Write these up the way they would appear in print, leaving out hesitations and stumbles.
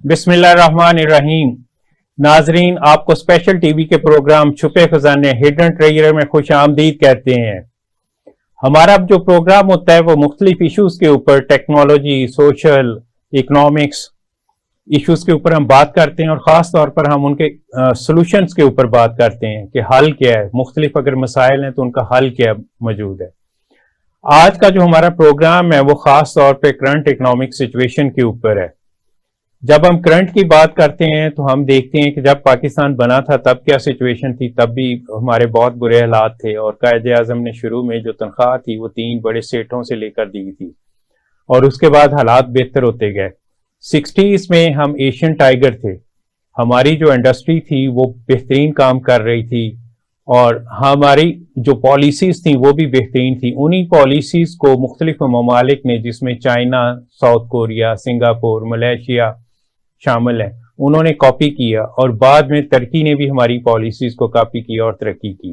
बिस्मिल्लाहिर्रहमानिर्रहीम। नाजरीन, आपको स्पेशल टीवी के प्रोग्राम छुपे खजाने हिडन ट्रेजर में खुश आमदीद कहते हैं। हमारा जो प्रोग्राम होता है वो मुख्तलिफ इश्यूज के ऊपर, टेक्नोलॉजी, सोशल, इकोनॉमिक्स इश्यूज के ऊपर हम बात करते हैं और ख़ास तौर पर हम उनके सॉल्यूशंस के ऊपर बात करते हैं कि हल क्या है, मुख्तलिफ अगर मसाइल हैं तो उनका हल क्या मौजूद है। आज का जो हमारा प्रोग्राम है वो ख़ास तौर पर करंट इकोनॉमिक सिचुएशन के ऊपर है। जब हम करंट की बात करते हैं तो हम देखते हैं कि जब पाकिस्तान बना था तब क्या सिचुएशन थी, तब भी हमारे बहुत बुरे हालात थे और कायद-ए-आज़म ने शुरू में जो तनख्वाह थी वो 3 बड़े स्टेटों से लेकर दी थी और उसके बाद हालात बेहतर होते गए। 60s में हम एशियन टाइगर थे, हमारी जो इंडस्ट्री थी वो बेहतरीन काम कर रही थी और हमारी जो पॉलिसीज थी वो भी बेहतरीन थी। उन्हीं पॉलिसीज को मुख्तलिफ ममालिक ने, जिसमें China, south Korea, Singapore, Malaysia शामिल है, उन्होंने कॉपी किया और बाद में तुर्की ने भी हमारी पॉलिसीज को कॉपी किया और तरक्की की।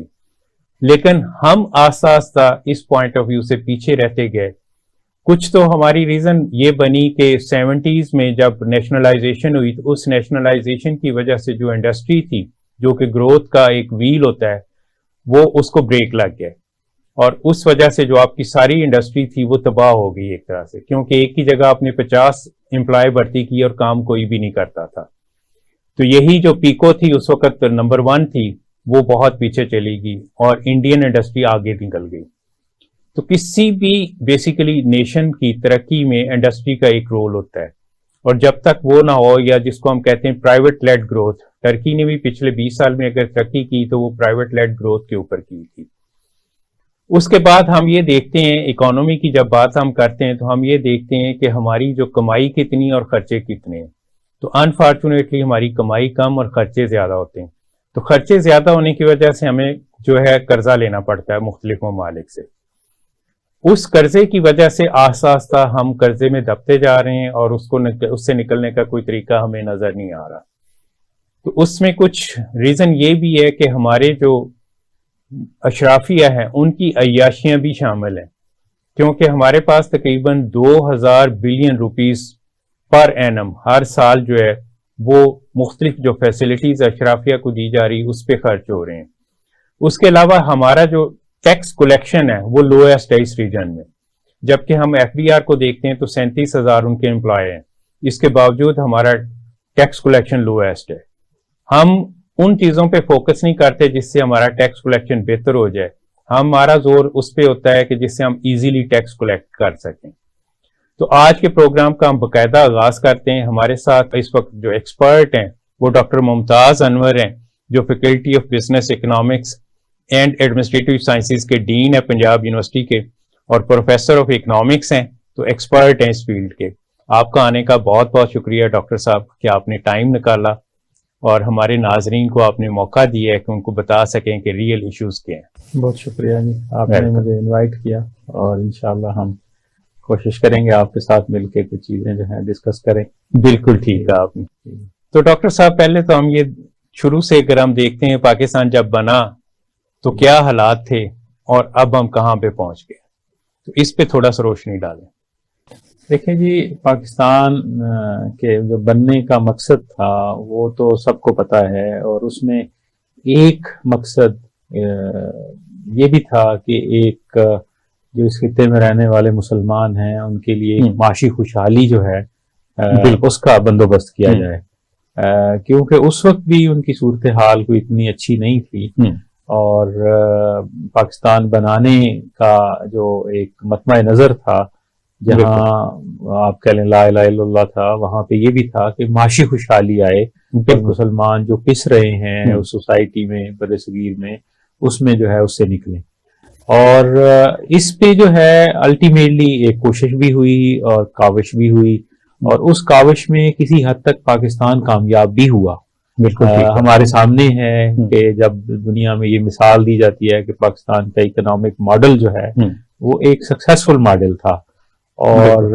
लेकिन हम आस्ता आस्ता इस पॉइंट ऑफ व्यू से पीछे रहते गए। कुछ तो हमारी रीजन ये बनी कि 70s में जब नेशनलाइजेशन हुई तो उस नेशनलाइजेशन की वजह से जो इंडस्ट्री थी, जो कि ग्रोथ का एक व्हील होता है, वो उसको ब्रेक लग गया और उस वजह से जो आपकी सारी इंडस्ट्री थी वो तबाह हो गई एक तरह से, क्योंकि एक ही जगह आपने 50 एम्प्लॉय भर्ती की और काम कोई भी नहीं करता था। तो यही जो पीको थी उस वक्त नंबर 1 थी, वो बहुत पीछे चली गई और इंडियन इंडस्ट्री आगे निकल गई। तो किसी भी बेसिकली नेशन की तरक्की में इंडस्ट्री का एक रोल होता है और जब तक वो ना हो, या जिसको हम कहते हैं प्राइवेट लेड ग्रोथ, टर्की ने भी पिछले 20 साल में अगर तरक्की की तो वो प्राइवेट लेड ग्रोथ के ऊपर की थी। उसके बाद हम ये देखते हैं, इकोनॉमी की जब बात हम करते हैं तो हम ये देखते हैं कि हमारी जो कमाई कितनी और खर्चे कितने हैं। तो अनफॉर्चुनेटली हमारी कमाई कम और खर्चे ज्यादा होते हैं। तो खर्चे ज्यादा होने की वजह से हमें जो है कर्जा लेना पड़ता है मुख्तलिफ ममालिक से। उस कर्जे की वजह से आस्ता आस्ता हम कर्जे में दबते जा रहे हैं और उससे निकलने का कोई तरीका हमें नजर नहीं आ रहा। तो उसमें कुछ रीजन ये भी है कि हमारे जो अशराफिया है उनकी अय्याशियां भी शामिल हैं, क्योंकि हमारे पास तकरीबन 2000 बिलियन रुपीस पर एनम हर साल जो है वो मुख्तलिफ जो फैसिलिटीज अशराफिया को दी जा रही उस पर खर्च हो रहे हैं। उसके अलावा हमारा जो टैक्स कलेक्शन है वो लोएस्ट है इस रीजन में, जबकि हम FBR को देखते हैं तो 37,000 उनके एम्प्लॉय हैं, इसके बावजूद हमारा टैक्स कलेक्शन लोएस्ट है। हम उन चीजों पे फोकस नहीं करते जिससे हमारा टैक्स कलेक्शन बेहतर हो जाए। हमारा जोर उस पे होता है कि जिससे हम इजीली टैक्स कलेक्ट कर सकें। तो आज के प्रोग्राम का हम बाकायदा आगाज करते हैं। हमारे साथ इस वक्त जो एक्सपर्ट हैं वो डॉक्टर मुमताज अनवर हैं, जो faculty of business economics and administrative sciences के डीन है पंजाब यूनिवर्सिटी के और प्रोफेसर ऑफ इकोनॉमिक्स हैं, तो एक्सपर्ट हैं इस फील्ड के। आपका आने का बहुत बहुत शुक्रिया डॉक्टर साहब कि आपने टाइम निकाला और हमारे नाजरीन को आपने मौका दिया है कि उनको बता सकें कि रियल इश्यूज क्या हैं। बहुत शुक्रिया जी, आपने मुझे इनवाइट किया और इंशाल्लाह हम कोशिश करेंगे आपके साथ मिलकर कुछ चीजें जो हैं डिस्कस करें। बिल्कुल ठीक है आपने। तो डॉक्टर साहब, पहले तो हम ये शुरू से अगर हम देखते हैं पाकिस्तान जब बना तो क्या हालात थे और अब हम कहाँ पे पहुंच गए, तो इस पे थोड़ा सा रोशनी डालें। देखिए जी, पाकिस्तान के जो बनने का मकसद था वो तो सबको पता है और उसमें एक मकसद ये भी था कि एक जो इस खित्ते में रहने वाले मुसलमान हैं उनके लिए माशी खुशहाली जो है उसका बंदोबस्त किया जाए, क्योंकि उस वक्त भी उनकी सूरत हाल कोई इतनी अच्छी नहीं थी और पाकिस्तान बनाने का जो एक मतमा नजर था, जहां आप कह लें ला इलाहा इल्लल्लाह था, वहां पे ये भी था कि माशी खुशहाली आए कि मुसलमान जो पिस रहे हैं उस सोसाइटी में, बड़े सगीर में, उसमें जो है उससे निकलें। और इस पे जो है अल्टीमेटली एक कोशिश भी हुई और काविश भी हुई और उस काविश में किसी हद तक पाकिस्तान कामयाब भी हुआ। हमारे सामने है कि जब दुनिया में ये मिसाल दी जाती है कि पाकिस्तान का इकोनॉमिक मॉडल जो है वो एक सक्सेसफुल मॉडल था और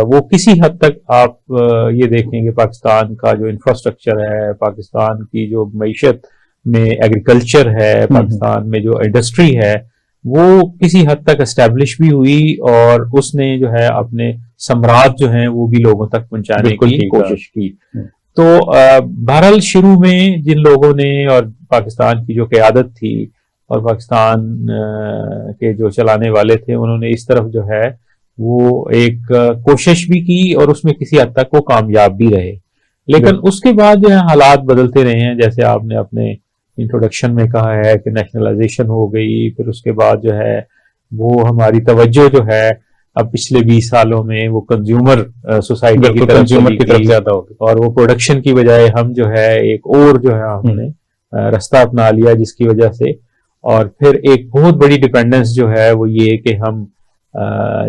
वो किसी हद तक आप ये देखेंगे पाकिस्तान का जो इंफ्रास्ट्रक्चर है, पाकिस्तान की जो मईशत में एग्रीकल्चर है, पाकिस्तान में जो इंडस्ट्री है, वो किसी हद तक एस्टेब्लिश भी हुई और उसने जो है अपने सम्राट जो हैं वो भी लोगों तक पहुंचाने की कोशिश की। तो बहरहाल शुरू में जिन लोगों ने और पाकिस्तान की जो क़यादत थी और पाकिस्तान के जो चलाने वाले थे, उन्होंने इस तरफ जो है वो एक कोशिश भी की और उसमें किसी हद तक वो कामयाब भी रहे। लेकिन उसके बाद जो है हालात बदलते रहे हैं, जैसे आपने अपने इंट्रोडक्शन में कहा है कि नेशनलाइजेशन हो गई, फिर उसके बाद जो है वो हमारी तवज्जो जो है अब पिछले 20 सालों में वो कंज्यूमर सोसाइटी की तरफ ज्यादा हो गई और वो प्रोडक्शन की बजाय हम जो है एक और जो है हमने रास्ता अपना लिया, जिसकी वजह से और फिर एक बहुत बड़ी डिपेंडेंस जो है वो ये कि हम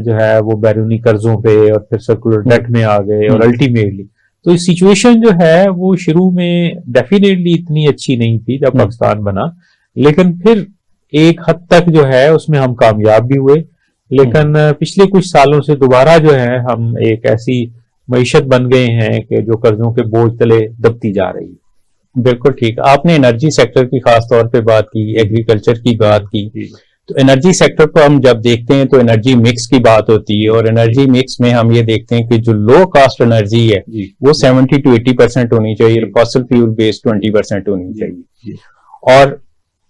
जो है वो बैरूनी कर्जों पे और फिर सर्कुलर डेट में आ गए और अल्टीमेटली तो इस सिचुएशन जो है वो शुरू में डेफिनेटली इतनी अच्छी नहीं थी जब पाकिस्तान बना, लेकिन फिर एक हद तक जो है उसमें हम कामयाब भी हुए। लेकिन पिछले कुछ सालों से दोबारा जो है हम एक ऐसी मईशत बन गए हैं कि जो कर्जों के बोझ तले दबती जा रही है। बिल्कुल ठीक। आपने एनर्जी सेक्टर की खास तौर पे बात की, एग्रीकल्चर की बात की, तो एनर्जी सेक्टर को हम जब देखते हैं तो एनर्जी मिक्स की बात होती है और एनर्जी मिक्स में हम ये देखते हैं कि जो लो कास्ट एनर्जी है वो 70 to 80% होनी चाहिए, फॉसिल फ्यूल बेस्ड 20% होनी चाहिए। और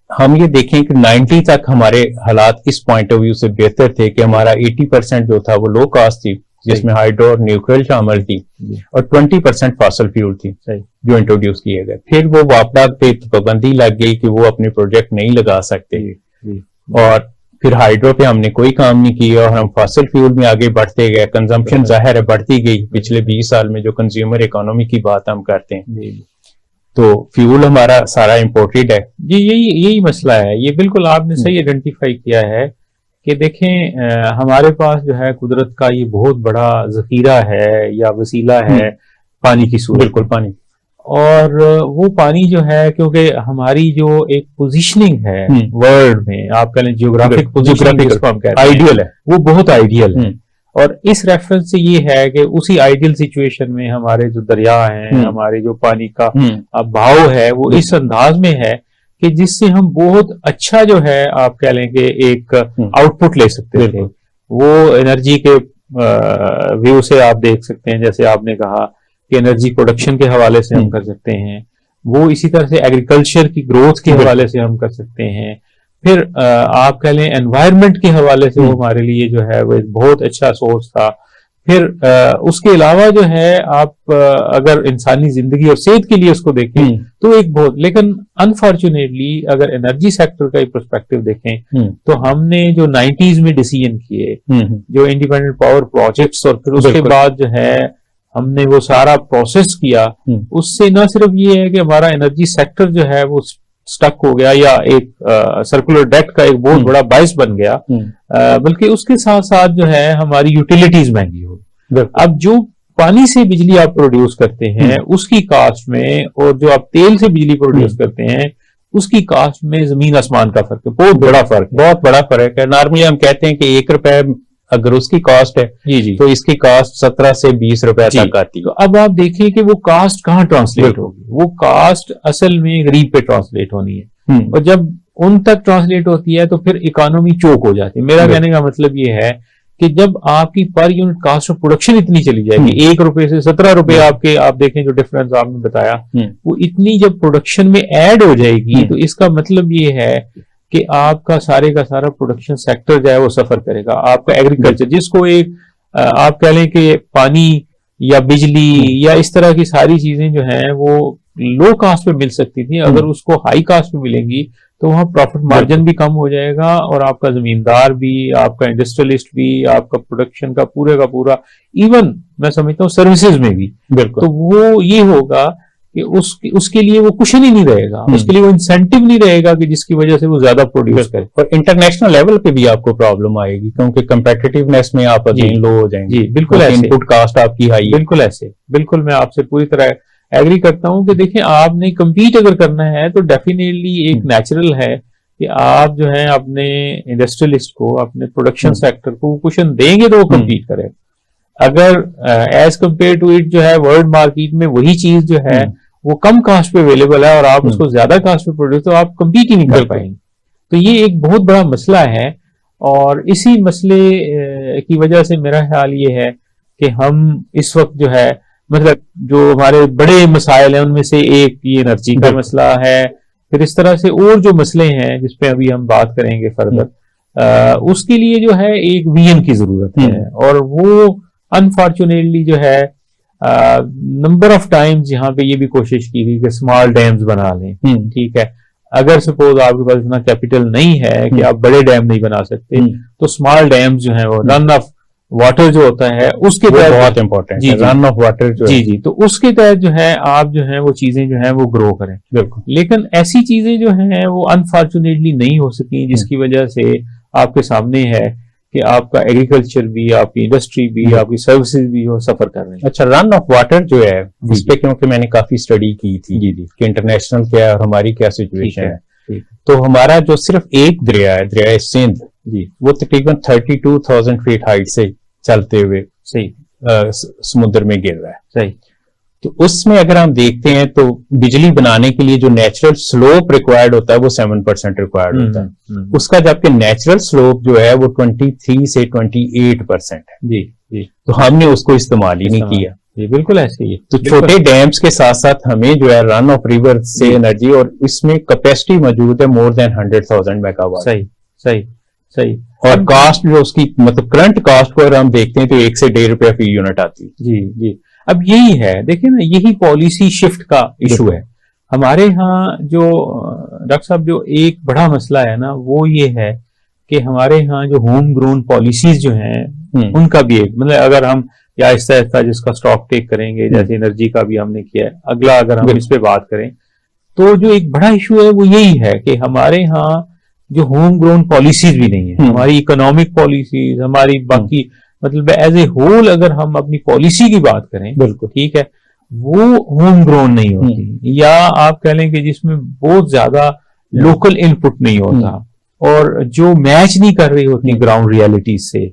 हम ये देखें कि 90 तक हमारे हालात इस पॉइंट ऑफ व्यू से बेहतर थे कि हमारा 80% जो था वो लो कास्ट थी, जिसमें हाइड्रो और न्यूक्लियर शामिल थी, और 20% फॉसिल फ्यूल थी जो इंट्रोड्यूस किए गए। फिर वो वापडा पे पाबंदी लग गई कि वो अपने प्रोजेक्ट नहीं लगा सकते और फिर हाइड्रो पे हमने कोई काम नहीं किया और हम फॉसिल फ्यूल में आगे बढ़ते गए। कंजम्पशन जाहिर है बढ़ती गई पिछले 20 साल में, जो कंज्यूमर इकोनॉमी की बात हम करते हैं, तो फ्यूल हमारा सारा इंपोर्टेड है। जी, यही मसला है। ये बिल्कुल आपने सही आइडेंटिफाई किया है कि देखें हमारे पास जो है कुदरत का ये बहुत बड़ा जखीरा है या वसीला है पानी की सूरत। बिल्कुल पानी, और वो पानी जो है क्योंकि हमारी जो एक पोजीशनिंग है वर्ल्ड में, आप कह लें जियोग्राफिक पोजीशनिंग जिसको हम कहते हैं, आइडियल है, वो बहुत आइडियल है। और इस रेफरेंस से ये है कि उसी आइडियल सिचुएशन में हमारे जो दरिया हैं, हमारे जो पानी का बहाव है वो इस अंदाज में है कि जिससे हम बहुत अच्छा जो है आप कह लें कि एक आउटपुट ले सकते थे। वो एनर्जी के व्यू से आप देख सकते हैं, जैसे आपने कहा कि एनर्जी प्रोडक्शन के हवाले से हम कर सकते हैं, वो इसी तरह से एग्रीकल्चर की ग्रोथ के हवाले से हम कर सकते हैं। फिर आप कह लें एनवायरनमेंट के हवाले से वो हमारे लिए जो है वो एक बहुत अच्छा सोर्स था। फिर उसके अलावा जो है आप अगर इंसानी जिंदगी और सेहत के लिए उसको देखें तो एक बहुत, लेकिन अनफॉर्चुनेटली अगर एनर्जी सेक्टर का एक पर्सपेक्टिव देखें तो हमने जो 90s में डिसीजन किए, जो इंडिपेंडेंट पावर प्रोजेक्ट्स, और फिर उसके बाद जो है हमने वो सारा प्रोसेस किया, उससे न सिर्फ ये है कि हमारा एनर्जी सेक्टर जो है वो स्टक हो गया या एक सर्कुलर डेट का एक बहुत बड़ा बाइस बन गया, बल्कि उसके साथ साथ जो है हमारी यूटिलिटीज महंगी हो गई। अब जो पानी से बिजली आप प्रोड्यूस करते हैं उसकी कास्ट में और जो आप तेल से बिजली प्रोड्यूस करते हैं उसकी कास्ट में जमीन आसमान का फर्क है, बहुत बड़ा फर्क है। नॉर्मली हम कहते हैं कि 1 रुपए अगर उसकी कॉस्ट है जी तो इसकी कॉस्ट 17 से 20 रुपए तक आती है। तो अब आप देखिए कि वो कास्ट कहाँ ट्रांसलेट होगी, वो कास्ट असल में गरीब पे ट्रांसलेट होनी है, और जब उन तक ट्रांसलेट होती है तो फिर इकोनॉमी चोक हो जाती है। मेरा कहने का मतलब ये है कि जब आपकी per unit cast of production इतनी चली जाएगी, 1 रुपए से 17 रुपए आपके, आप देखें जो डिफरेंस आपने बताया, वो इतनी जब प्रोडक्शन में ऐड हो जाएगी तो इसका मतलब ये है कि आपका सारे का सारा प्रोडक्शन सेक्टर जो है वो सफर करेगा। आपका एग्रीकल्चर, जिसको एक आप कह लें कि पानी या बिजली या इस तरह की सारी चीजें जो हैं वो लो कास्ट पे मिल सकती थी, अगर उसको हाई कास्ट पे मिलेंगी तो वहां प्रॉफिट मार्जिन भी कम हो जाएगा और आपका जमींदार भी, आपका इंडस्ट्रियलिस्ट भी, आपका प्रोडक्शन का पूरे का पूरा, इवन मैं समझता हूँ सर्विसेज में भी, तो वो ये होगा कि उसके लिए वो कुशन ही नहीं रहेगा, उसके लिए वो इंसेंटिव नहीं रहेगा कि जिसकी वजह से वो ज्यादा प्रोड्यूस करे। और इंटरनेशनल लेवल पे भी आपको प्रॉब्लम आएगी क्योंकि कंपेटिटिवनेस में आप लो हो जाएंगे। जी बिल्कुल ऐसे, इनपुट कास्ट आपकी हाई, बिल्कुल ऐसे, बिल्कुल मैं आपसे पूरी तरह एग्री करता हूं कि देखिए आपने कम्पीट अगर करना है तो डेफिनेटली एक नेचुरल है कि आप जो है अपने इंडस्ट्रियलिस्ट को, अपने प्रोडक्शन सेक्टर को कुशन देंगे तो वो कम्पीट करे। अगर एज कम्पेयर टू इट जो है वर्ल्ड मार्केट में वही चीज जो है वो कम कास्ट पे अवेलेबल है और आप उसको ज्यादा कास्ट पे प्रोड्यूस, तो आप कम्पीट ही नहीं कर पाएंगे। तो ये एक बहुत बड़ा मसला है और इसी मसले की वजह से मेरा ख्याल ये है कि हम इस वक्त जो है मतलब जो हमारे बड़े मसाइल हैं उनमें से एक ये एनर्जी का मसला है। फिर इस तरह से और जो मसले हैं जिसपे अभी हम बात करेंगे फर्दर, उसके लिए जो है एक विजन की जरूरत है। और वो अनफॉर्चुनेटली जो है नंबर ऑफ टाइम्स यहाँ पे ये भी कोशिश की गई कि स्मॉल डैम्स बना लें, ठीक है। अगर सपोज आपके पास इतना कैपिटल नहीं है कि आप बड़े डैम नहीं बना सकते, तो स्मॉल डैम्स जो है वो रन ऑफ वाटर जो होता है उसके तहत बहुत इंपॉर्टेंट है, रन ऑफ वाटर जो जी जी, तो उसके तहत जो है आप जो है वो चीजें जो है वो ग्रो करें। बिल्कुल। लेकिन ऐसी चीजें जो हैं वो अनफॉर्चुनेटली नहीं हो सकी, जिसकी वजह से आपके सामने है कि आपका एग्रीकल्चर भी, आपकी इंडस्ट्री भी, आपकी सर्विसेज भी वो सफर कर रहे हैं। अच्छा, रन ऑफ वाटर जो है इस पे क्योंकि मैंने काफी स्टडी की थी कि इंटरनेशनल क्या है और हमारी क्या सिचुएशन है, तो हमारा जो सिर्फ एक दरिया है, दरिया सिंध जी, वो तकरीबन 32,000 फीट हाइट से चलते हुए सही समुद्र में गिर रहा है। सही। तो उसमें अगर हम देखते हैं तो बिजली बनाने के लिए जो नेचुरल स्लोप रिक्वायर्ड होता है वो 7% रिक्वायर्ड होता है। उसका जबकि नेचुरल स्लोप जो है वो 23 से 28% है। जी जी। तो हमने उसको इस्तेमाल ही नहीं किया। ये बिल्कुल ऐसे ही है। तो छोटे डैम्स के साथ साथ हमें जो है रन ऑफ रिवर से एनर्जी, और इसमें कैपेसिटी मौजूद है मोर देन 100,000 मेगावाट। सही सही सही। और कास्ट जो उसकी मतलब करंट कास्ट को अगर हम देखते हैं तो 1 से 1.5 रुपया फी यूनिट आती है। जी जी। अब यही है, देखिए ना, यही पॉलिसी शिफ्ट का इशू है हमारे यहाँ। जो डॉक्टर साहब जो एक बड़ा मसला है ना वो ये है कि हमारे यहाँ जो होम ग्रोन पॉलिसीज जो हैं उनका भी एक मतलब अगर हम या आहिस्ता आहिस्ता जिसका स्टॉक टेक करेंगे, जैसे एनर्जी का भी हमने किया है, अगला अगर हम इस पे बात करें तो जो एक बड़ा इशू है वो यही है कि हमारे यहाँ जो होम ग्रोन पॉलिसीज भी नहीं है। हमारी इकोनॉमिक पॉलिसीज, हमारी बाकी मतलब एज ए होल अगर हम अपनी पॉलिसी की बात करें, बिल्कुल ठीक है, वो होम ग्रोन नहीं होती, या आप कह लें कि जिसमें बहुत ज्यादा लोकल इनपुट नहीं होता और जो मैच नहीं कर रही होती ग्राउंड रियलिटीज से।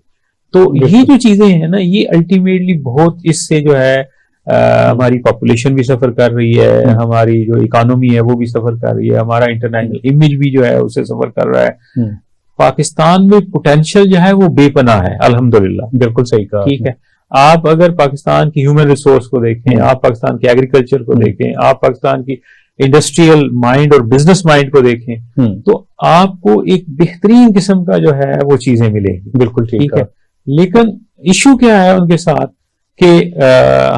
तो ये जो चीजें हैं ना, ये अल्टीमेटली बहुत इससे जो है हमारी पॉपुलेशन भी सफर कर रही है, हमारी जो इकोनॉमी है वो भी सफर कर रही है, हमारा इंटरनेशनल इमेज भी जो है उससे सफर कर रहा है। पाकिस्तान में पोटेंशियल जो है वो बेपनाह है अल्हम्दुलिल्लाह। बिल्कुल सही कहा, ठीक है। आप अगर पाकिस्तान की ह्यूमन रिसोर्स को देखें, आप पाकिस्तान के एग्रीकल्चर को देखें, आप पाकिस्तान की इंडस्ट्रियल माइंड और बिजनेस माइंड को देखें, तो आपको एक बेहतरीन किस्म का जो है वो चीजें मिलेंगी। बिल्कुल ठीक है। लेकिन इशू क्या है उनके साथ कि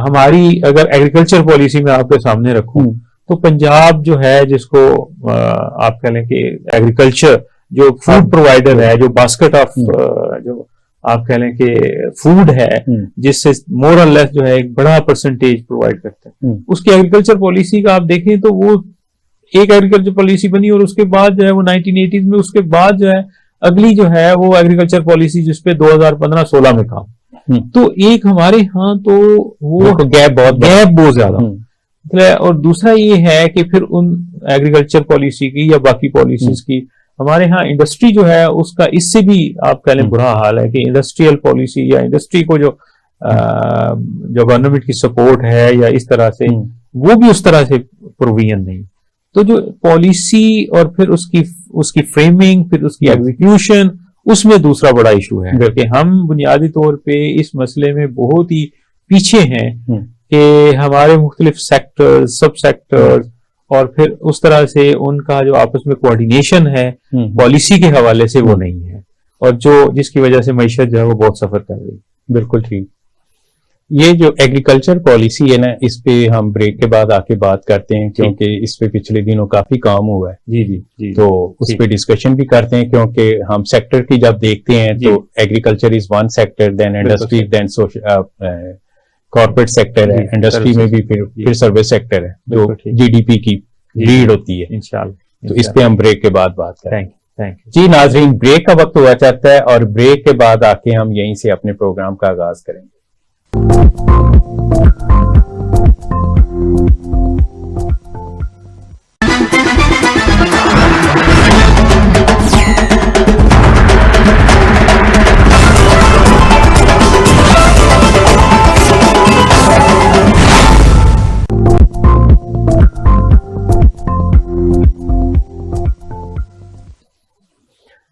हमारी अगर एग्रीकल्चर पॉलिसी में आपके सामने रखूं तो पंजाब जो है जिसको आप कह लें कि एग्रीकल्चर जो फूड प्रोवाइडर है, जो बास्केट ऑफ जो आप कह लें कि फूड है, जिससे मोर और लेस जो है एक बड़ा परसेंटेज प्रोवाइड करता है, उसकी एग्रीकल्चर पॉलिसी का आप देखें तो वो एक एग्रीकल्चर पॉलिसी बनी और उसके बाद जो है वो 1980s में, उसके बाद जो है अगली जो है वो एग्रीकल्चर पॉलिसी जिसपे 2015-16 में काम। तो एक हमारे यहाँ तो वो गैप बहुत ज्यादा। और दूसरा ये है कि फिर उन एग्रीकल्चर पॉलिसी की या बाकी पॉलिसीज की हमारे यहाँ इंडस्ट्री जो है उसका इससे भी आप कह लें बुरा हाल है कि इंडस्ट्रियल पॉलिसी या इंडस्ट्री को जो गवर्नमेंट की सपोर्ट है या इस तरह से वो भी उस तरह से प्रोविजन नहीं। तो जो पॉलिसी और फिर उसकी फ्रेमिंग, फिर उसकी एग्जीक्यूशन, उसमें दूसरा बड़ा इशू है कि हम बुनियादी तौर पे इस मसले में बहुत ही पीछे हैं कि हमारे मुख्तलिफ सेक्टर्स, सब सेक्टर्स और फिर उस तरह से उनका जो आपस में कोऑर्डिनेशन है पॉलिसी के हवाले से वो नहीं है, और जिसकी वजह से मईशत जो है वो बहुत सफर कर रही है। बिल्कुल ठीक। ये जो एग्रीकल्चर पॉलिसी है ना, इस पे हम ब्रेक के बाद आके बात करते हैं क्योंकि इस पे पिछले दिनों काफी काम हुआ है। जी जी जी। तो उस पे डिस्कशन भी करते हैं क्योंकि हम सेक्टर की जब देखते हैं तो agriculture is one sector, then industry, then corporate sector है, इंडस्ट्री में भी फिर सर्विस सेक्टर है जो जीडीपी की लीड होती है इंशाल्लाह। तो इस पे हम ब्रेक के बाद बात करेंगे। थैंक यू जी नाजरीन, ब्रेक का वक्त हुआ चाहता है और ब्रेक के बाद आके हम यहीं से अपने प्रोग्राम का आगाज करेंगे।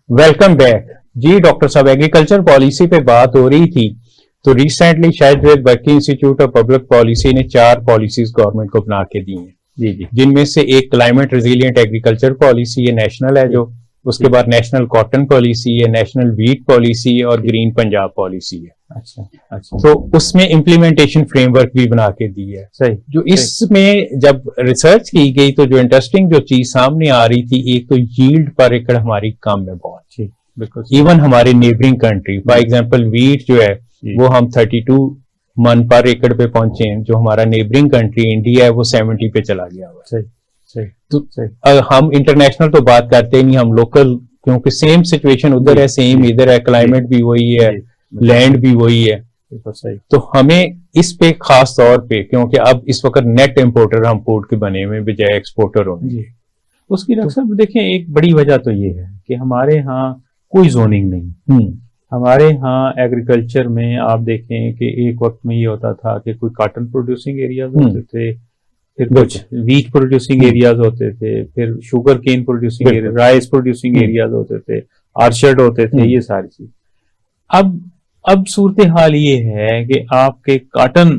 Welcome back. जी डॉक्टर साहब, एग्रीकल्चर पॉलिसी पे बात हो रही थी तो रिसेंटली शायद बर्की इंस्टीट्यूट ऑफ पब्लिक पॉलिसी ने 4 पॉलिसीज गवर्नमेंट को बना के दी हैं, जी जी, जिनमें से एक क्लाइमेट रेजिलिएंट एग्रीकल्चर पॉलिसी है, नेशनल है जो, उसके बाद नेशनल कॉटन पॉलिसी है, नेशनल व्हीट पॉलिसी है और ग्रीन पंजाब पॉलिसी है। अच्छा अच्छा, तो उसमें इम्प्लीमेंटेशन फ्रेमवर्क भी बना के दी है। सही। जो इसमें जब रिसर्च की गई तो जो इंटरेस्टिंग जो चीज सामने आ रही थी, एक तो यील्ड पर एकड़ हमारी कम है बहुत, जी बिल्कुल, इवन हमारे neighbouring country, for example wheat जो है वो हम 32 मन पर एकड़ पे पहुंचे हैं, जो हमारा नेबरिंग कंट्री इंडिया है वो 70 पे चला गया हुआ है। सही सही, तो सही। हम इंटरनेशनल तो बात करते नहीं, हम लोकल, क्योंकि सेम सिचुएशन उधर है, सेम इधर है, क्लाइमेट भी वही है, लैंड भी वही है, सही। तो हमें इस पे खास तौर पे, क्योंकि अब इस वक्त नेट इंपोर्टर हम फूड के बने हुए बजाय एक्सपोर्टर होंगे। उसकी डॉक्टर साहब देखें, एक बड़ी वजह तो ये है कि हमारे यहाँ कोई जोनिंग नहीं। हमारे यहाँ एग्रीकल्चर में आप देखें कि एक वक्त में ये होता था कि कोई कॉटन प्रोड्यूसिंग एरियाज होते थे, फिर कुछ व्हीट प्रोड्यूसिंग एरियाज होते थे, फिर sugar cane producing area, rice producing areas होते थे, आर्चर्ड होते थे, ये सारी चीज। अब सूरत हाल ये है कि आपके कॉटन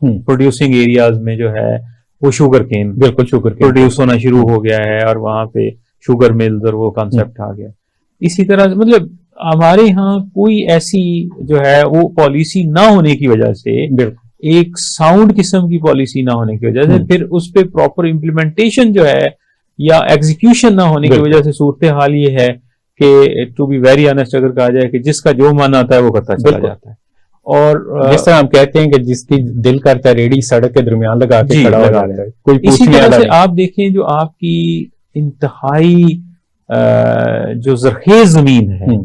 प्रोड्यूसिंग एरियाज में जो है वो शुगर केन, बिल्कुल शुगर केन प्रोड्यूस होना शुरू हो गया है और वहां पे शुगर मिल्स और वो कॉन्सेप्ट आ गया। इसी तरह मतलब हमारे यहाँ कोई ऐसी जो है वो पॉलिसी ना होने की वजह से, एक साउंड किस्म की पॉलिसी ना होने की वजह से, फिर उस पे प्रॉपर इम्प्लीमेंटेशन जो है या एग्जीक्यूशन ना होने की वजह से सूरत हाल ये है कि टू बी वेरी ऑनेस्ट अगर कहा जाए कि जिसका जो मन आता है वो करता चला जाता है। और जिस तरह हम कहते हैं कि जिसकी दिल करता है रेडी सड़क के दरमियान लगा के खड़ा हो जाता है, कोई इसी तरह से आप देखें जो आपकी इंतहाई जो जरखेज जमीन है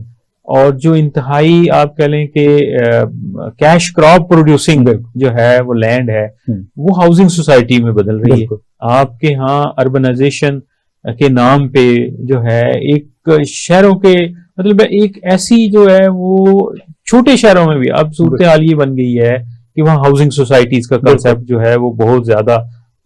और जो इंतहाई आप कह लें कि कैश क्रॉप प्रोड्यूसिंग जो है वो लैंड है, वो हाउसिंग सोसाइटी में बदल रही है। आपके यहाँ अर्बनाइजेशन के नाम पे जो है एक शहरों के मतलब एक ऐसी जो है वो छोटे शहरों में भी अब सूरत हाल ये बन गई है कि वहाँ हाउसिंग सोसाइटीज का कंसेप्ट जो है वो बहुत ज्यादा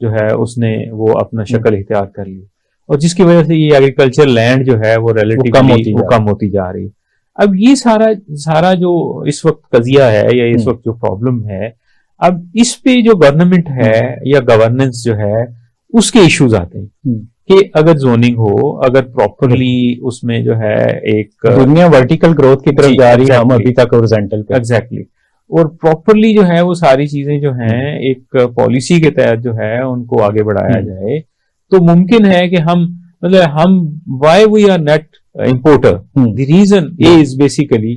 जो है उसने वो अपना शक्ल इख्तियार कर ली, और जिसकी वजह से ये एग्रीकल्चर लैंड जो है वो रिलेटिवली वो कम होती जा रही है। अब ये सारा जो इस वक्त कजिया है या इस वक्त जो प्रॉब्लम है, अब इस पे जो गवर्नमेंट है या गवर्नेंस जो है उसके इश्यूज आते हैं कि अगर जोनिंग हो, अगर प्रॉपरली उसमें जो है एक दुनिया वर्टिकल ग्रोथ की तरफ जा रही है, हम अभी तक हॉरिजॉन्टल पे। एग्जैक्टली, और प्रॉपरली जो है वो सारी चीजें जो हैं एक पॉलिसी के तहत जो है उनको आगे बढ़ाया जाए, तो मुमकिन है कि हम why we are net importer, the reason is basically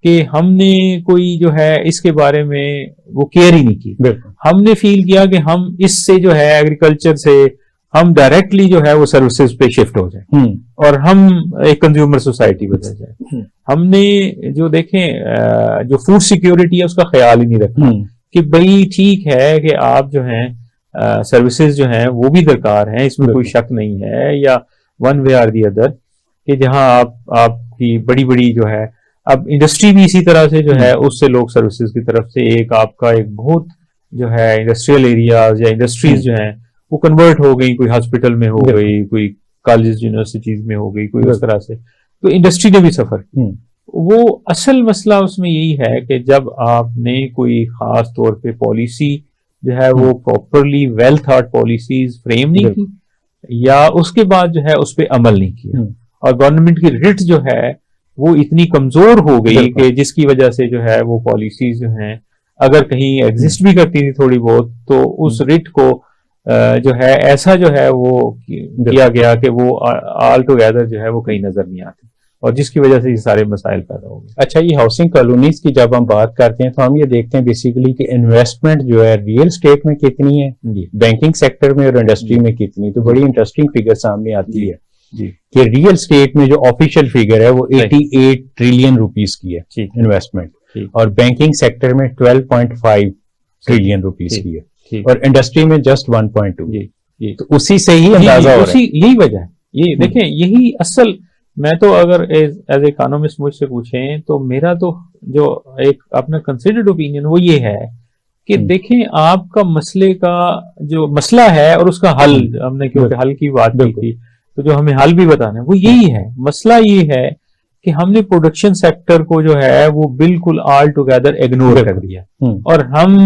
कि हमने कोई जो है इसके बारे में वो केयर ही नहीं की। हमने फील किया कि हम इससे जो है एग्रीकल्चर से हम डायरेक्टली जो है वो सर्विसेज पे शिफ्ट हो जाए और हम एक कंज्यूमर सोसाइटी बदल जाए। हमने जो देखें जो फूड सिक्योरिटी है उसका ख्याल ही नहीं रखा कि भाई ठीक है कि आप जो हैं सर्विसेज जो हैं वो भी दरकार हैं, इसमें कोई शक नहीं है, या one way or the other कि जहां आपकी बड़ी बड़ी जो है अब इंडस्ट्री भी इसी तरह से जो है उससे लोग सर्विसेज की तरफ से एक आपका एक बहुत जो है इंडस्ट्रियल एरियाज या इंडस्ट्रीज जो हैं वो कन्वर्ट हो गई, कोई हॉस्पिटल में हो गई, कोई कॉलेज यूनिवर्सिटीज में हो गई, कोई उस तरह से, तो इंडस्ट्री ने भी सफर वो असल मसला उसमें यही है कि जब आपने कोई खास तौर पे पॉलिसी जो है वो properly well thought policies frame नहीं की या उसके बाद जो है उस पर अमल नहीं किया और गवर्नमेंट की रिट जो है वो इतनी कमजोर हो गई कि जिसकी वजह से जो है वो पॉलिसीज जो हैं अगर कहीं एग्जिस्ट भी करती थी थोड़ी बहुत, तो उस रिट को जो है ऐसा जो है वो किया गया कि वो ऑल टुगेदर जो है वो कहीं नजर नहीं आती और जिसकी वजह से ये सारे मसाइल पैदा हो गए। अच्छा, ये हाउसिंग कॉलोनीज की जब हम बात करते हैं तो हम ये देखते हैं बेसिकली कि इन्वेस्टमेंट जो है रियल स्टेट में कितनी है, बैंकिंग सेक्टर में और इंडस्ट्री में कितनी, तो बड़ी इंटरेस्टिंग फिगर सामने आती है कि रियल स्टेट में जो ऑफिशियल फिगर है वो 88 ट्रिलियन रुपीस की है इन्वेस्टमेंट और बैंकिंग सेक्टर में 12.5 ट्रिलियन रुपीस की है और इंडस्ट्री में जस्ट 1.2। तो उसी से ही अंदाजा हो रहा है। यही वजह है, ये देखें यही असल, मैं तो अगर एज इकोनॉमिस्ट मुझसे पूछें तो मेरा तो जो एक अपना कंसिडर्ड ओपिनियन वो ये है कि देखें आपका मसले का जो मसला है और उसका हल, हमने क्योंकि हल की बात की थी तो जो हमें हल भी बताना है वो यही है। मसला ये है कि हमने प्रोडक्शन सेक्टर को जो है वो बिल्कुल ऑल टुगेदर इग्नोर कर दिया और हम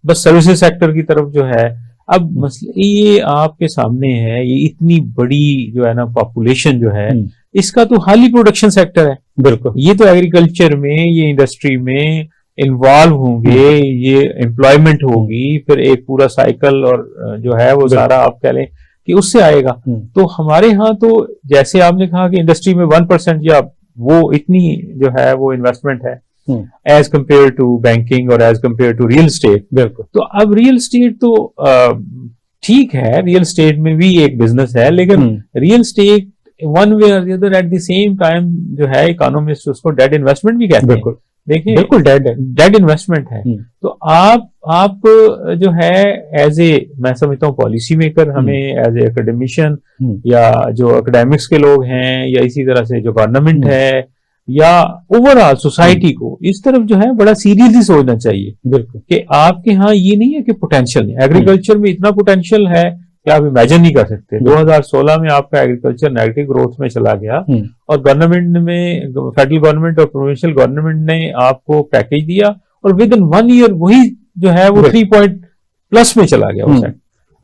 बस सर्विसेज सेक्टर की तरफ जो है। अब मसला ये आपके सामने है, ये इतनी बड़ी जो है ना पॉपुलेशन जो है, इसका तो हाल ही प्रोडक्शन सेक्टर है। बिल्कुल, ये तो एग्रीकल्चर में, ये इंडस्ट्री में इन्वॉल्व होंगे, ये एम्प्लॉयमेंट होगी, फिर एक पूरा साइकिल और जो है वो सारा आप कह लें कि उससे आएगा। तो हमारे यहाँ तो जैसे आपने कहा कि इंडस्ट्री में 1% या वो इतनी जो है वो इन्वेस्टमेंट है एज कंपेयर टू बैंकिंग और as compare to real estate. बिल्कुल। तो अब रियल स्टेट तो ठीक है, रियल स्टेट में भी एक बिजनेस है, लेकिन रियल स्टेट वन वे और other at the same time जो है इकोनॉमिस्ट उसको डेड इन्वेस्टमेंट भी कहते हैं। देखिए बिल्कुल डेड इन्वेस्टमेंट है। तो आप जो है एज ए, मैं समझता हूँ पॉलिसी मेकर, हमें एज ए एकेडमिशियन या जो एकेडमिक्स के लोग हैं या इसी तरह से जो गवर्नमेंट है या ओवरऑल सोसाइटी को इस तरफ जो है बड़ा सीरियसली सोचना चाहिए। बिल्कुल कि आपके यहाँ ये नहीं है कि पोटेंशियल नहीं, एग्रीकल्चर में इतना पोटेंशियल है कि आप इमेजिन नहीं कर सकते। 2016 में आपका एग्रीकल्चर नेगेटिव ग्रोथ में चला गया और गवर्नमेंट में, फेडरल गवर्नमेंट और प्रोविंशियल गवर्नमेंट ने आपको पैकेज दिया और विद इन 1 ईयर वही जो है वो 3+ में चला गया। उस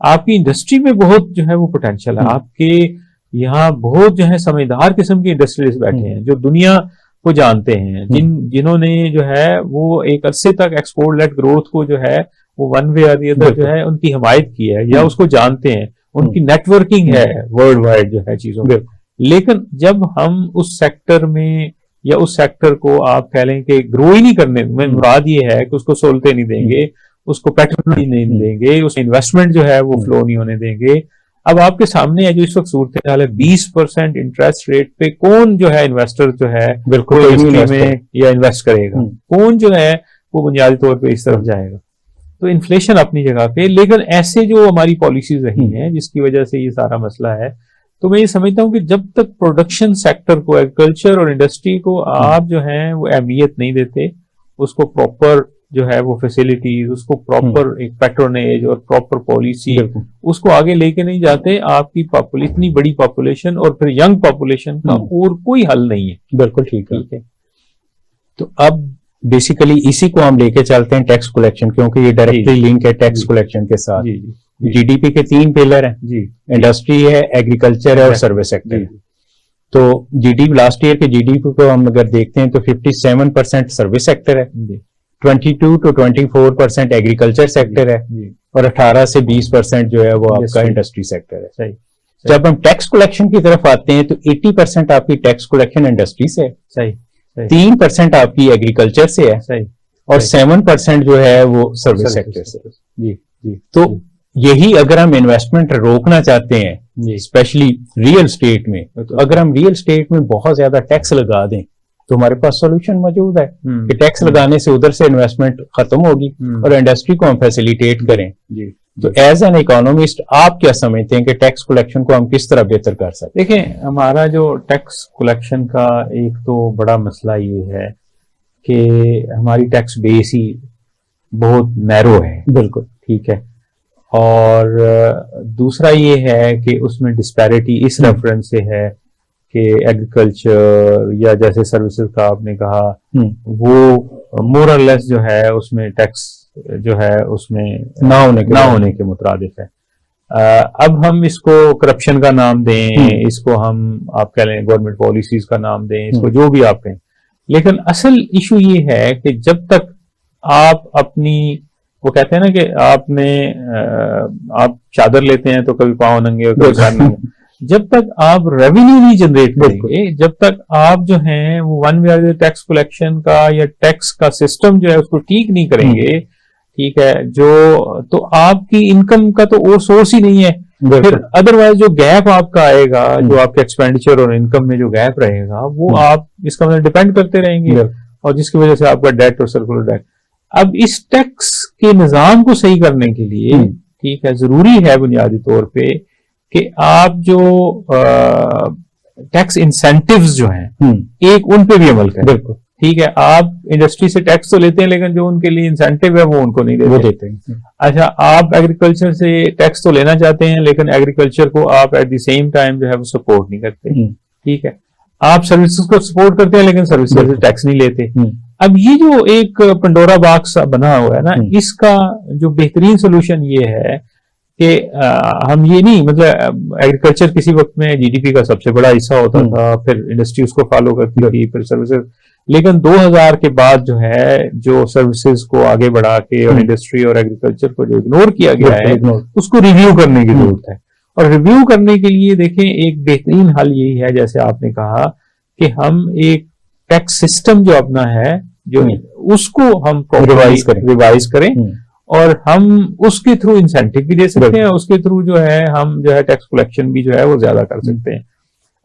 आपकी इंडस्ट्री में बहुत जो है वो पोटेंशियल है। आपके यहाँ बहुत जो है समझदार किस्म के इंडस्ट्रियलिस्ट बैठे हैं जो दुनिया को जानते हैं, जिन्होंने जो है वो एक अरसे तक एक्सपोर्ट लेड ग्रोथ को जो है वो वन वे और अदर जो है उनकी हिमायत की है या उसको जानते हैं, उनकी नेटवर्किंग है वर्ल्ड वाइड जो है चीजों में। लेकिन जब हम उस सेक्टर में या उस सेक्टर को आप कह लें कि ग्रो ही नहीं करने में, मुराद ये है कि उसको सोलते नहीं देंगे, उसको पैटर्न नहीं देंगे, उस इन्वेस्टमेंट जो है वो फ्लो नहीं होने देंगे। अब आपके सामने है जो इस वक्त सूरत हाल है, 20% इंटरेस्ट रेट पे कौन जो है इन्वेस्टर जो है बिल्कुल इंडस्ट्री में या इन्वेस्ट करेगा, कौन जो है वो बुनियादी तौर पे इस तरफ जाएगा। तो इन्फ्लेशन अपनी जगह पे, लेकिन ऐसे जो हमारी पॉलिसीज रही हैं जिसकी वजह से ये सारा मसला है, तो मैं ये समझता हूँ कि जब तक प्रोडक्शन सेक्टर को, एग्रीकल्चर और इंडस्ट्री को आप जो है वो अहमियत नहीं देते, उसको प्रॉपर जो है वो फैसिलिटीज, उसको प्रॉपर एक पैट्रोनेज और प्रॉपर पॉलिसी उसको आगे लेके नहीं जाते, आपकी इतनी बड़ी पॉपुलेशन और फिर यंग पॉपुलेशन का और कोई हल नहीं है। बिल्कुल ठीक है। तो अब बेसिकली इसी को हम लेके चलते हैं टैक्स कलेक्शन, क्योंकि ये डायरेक्टली लिंक है टैक्स कलेक्शन के साथ। जीडीपी के 3 पिलर हैं जी, इंडस्ट्री है, एग्रीकल्चर है और सर्विस सेक्टर। तो जीडीपी, लास्ट ईयर के जीडीपी को हम अगर देखते हैं तो 57% सर्विस सेक्टर है, 22 to 24% एग्रीकल्चर सेक्टर है और 18 से 20% जो है वो आपका इंडस्ट्री सेक्टर है। सही। जब हम टैक्स कलेक्शन की तरफ आते हैं तो 80% आपकी टैक्स कलेक्शन इंडस्ट्री से है, सही, 3% आपकी एग्रीकल्चर से है, सही, और 7% जो है वो सर्विस सेक्टर से। जी जी। तो यही अगर हम इन्वेस्टमेंट रोकना चाहते हैं स्पेशली रियल स्टेट में, तो अगर हम रियल स्टेट में बहुत ज्यादा टैक्स लगा दें तो हमारे पास सॉल्यूशन मौजूद है कि टैक्स लगाने से उधर से इन्वेस्टमेंट खत्म होगी और इंडस्ट्री को हम फैसिलिटेट करें। तो एज एन इकोनॉमिस्ट आप क्या समझते हैं कि टैक्स कलेक्शन को हम किस तरह बेहतर कर सकते हैं? देखें, हमारा जो टैक्स कलेक्शन का एक तो बड़ा मसला ये है कि हमारी टैक्स बेस ही बहुत नैरो है। बिल्कुल ठीक है। और दूसरा ये है कि उसमें डिस्पैरिटी इस रेफरेंस से है कि एग्रीकल्चर या जैसे सर्विसेज का आपने कहा वो मोर और लेस जो है उसमें टैक्स जो है उसमें ना होने के मुताबिक है। अब हम इसको करप्शन का नाम दें, इसको हम आप कह लें गवर्नमेंट पॉलिसीज का नाम दें, इसको जो भी आप कहें, लेकिन असल इशू ये है कि जब तक आप अपनी, वो कहते हैं ना कि आप चादर लेते हैं तो कभी पाँव नंगे और कभी सर नंगे, जब तक आप रेवेन्यू नहीं जनरेट करेंगे, जब तक आप जो हैं वो वन वे टैक्स कलेक्शन का या टैक्स का सिस्टम जो है उसको ठीक नहीं करेंगे, ठीक है, जो तो आपकी इनकम का तो और सोर्स ही नहीं है। फिर अदरवाइज जो गैप आपका आएगा, जो आपके एक्सपेंडिचर और इनकम में जो गैप रहेगा वो आप इसका मतलब डिपेंड करते रहेंगे और जिसकी वजह से आपका डेट और सर्कुलर डेट। अब इस टैक्स के निजाम को सही करने के लिए ठीक है जरूरी है बुनियादी तौर पे कि आप जो टैक्स इंसेंटिव्स जो हैं एक उन पे भी अमल करें। बिल्कुल ठीक है। आप इंडस्ट्री से टैक्स तो लेते हैं लेकिन जो उनके लिए इंसेंटिव है वो उनको नहीं देते। वो देते हैं। अच्छा, आप एग्रीकल्चर से टैक्स तो लेना चाहते हैं लेकिन एग्रीकल्चर को आप एट द सेम टाइम जो है वो सपोर्ट नहीं करते। ठीक है। आप सर्विसेज को सपोर्ट करते हैं लेकिन सर्विसेज से टैक्स नहीं लेते। अब ये जो एक पंडोरा बॉक्स बना हुआ है ना, इसका जो बेहतरीन सोल्यूशन ये है कि हम ये नहीं, मतलब एग्रीकल्चर किसी वक्त में जीडीपी का सबसे बड़ा हिस्सा होता था, फिर इंडस्ट्री उसको फॉलो करती थी, फिर सर्विसेज, लेकिन 2000 के बाद जो है जो सर्विसेज को आगे बढ़ा के और इंडस्ट्री और एग्रीकल्चर को जो इग्नोर किया गया है उसको रिव्यू करने की जरूरत है। और रिव्यू करने के लिए देखें एक बेहतरीन हल यही है, जैसे आपने कहा कि हम एक टैक्स सिस्टम जो अपना है जो उसको हम रिवाइज करें और हम उसके थ्रू इंसेंटिव भी दे सकते हैं, उसके थ्रू जो है हम जो है टैक्स कलेक्शन भी जो है वो ज्यादा कर सकते हैं।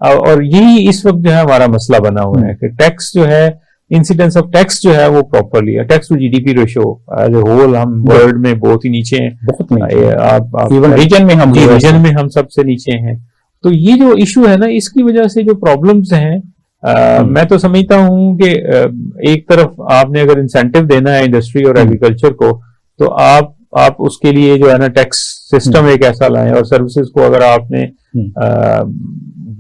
और यही इस वक्त जो है हमारा मसला बना हुआ है कि टैक्स जो है, इंसिडेंस ऑफ टैक्स जो है वो properly, tax to GDP ratio as a whole हम वर्ल्ड में बहुत ही नीचे हैं, बहुत नीचे, इवन रीजन में हम सबसे नीचे हैं। तो ये जो इशू है ना, इसकी वजह से जो प्रॉब्लम्स हैं, मैं तो समझता हूं कि एक तरफ आपने अगर इंसेंटिव देना है इंडस्ट्री और एग्रीकल्चर को, तो आप उसके लिए जो है ना टैक्स सिस्टम एक ऐसा लाएं, और सर्विसेज को अगर आपने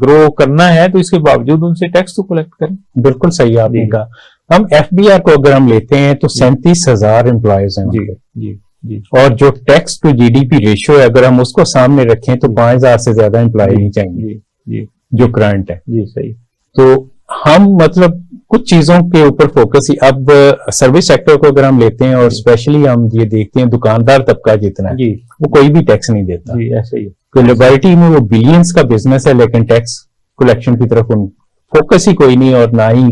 ग्रो करना है तो इसके बावजूद उनसे टैक्स तो कलेक्ट करें। बिल्कुल सही आपने कहा। हम एफबीआर को अगर हम लेते हैं तो 37,000 एम्प्लॉयज हैं जी। और जो टैक्स टू जीडीपी रेशियो है अगर हम उसको सामने रखें तो 5,000 से ज्यादा एम्प्लॉय नहीं चाहिए जी जो करंट है जी। सही। तो हम मतलब कुछ चीजों के ऊपर फोकस ही, अब सर्विस सेक्टर को अगर हम लेते हैं और स्पेशली हम ये देखते हैं दुकानदार तबका जितना है वो कोई भी टैक्स नहीं देता जी। ऐसे ही लिबर्टी में वो बिलियंस का बिजनेस है लेकिन टैक्स कलेक्शन की तरफ उन फोकस ही कोई नहीं और ना ही